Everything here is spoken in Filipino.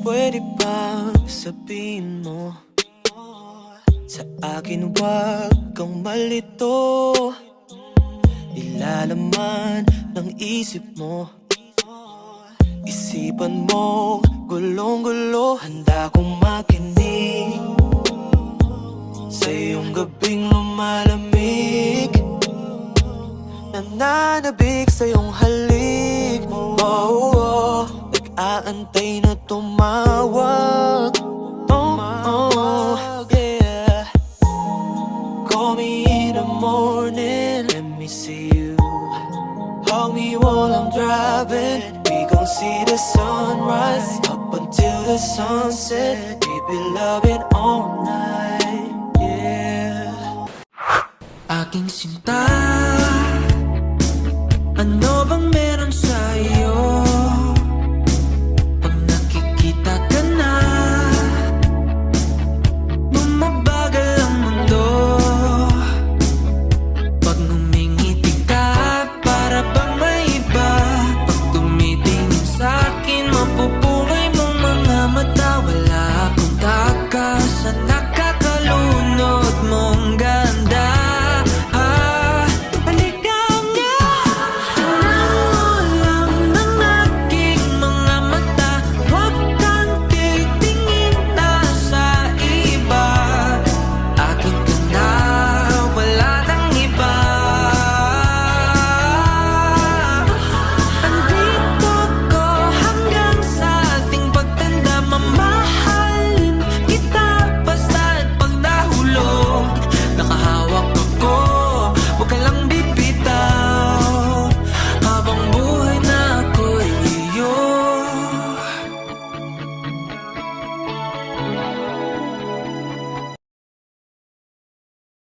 Pwede bang sabihin mo sa akin wag kang malito? Ilalaman ng isip mo, isipan mo gulong-gulo. Handa kong makinig sa iyong gabing lumalamig, nananabik sa iyong halik. Oh, oh, nag-aantay na tumawag. Oh, oh, yeah. Call me in the morning, let me see you. Hug me while I'm driving, we gon' see the sunrise up until the sunset. We be loving all night, yeah. Aking sinta,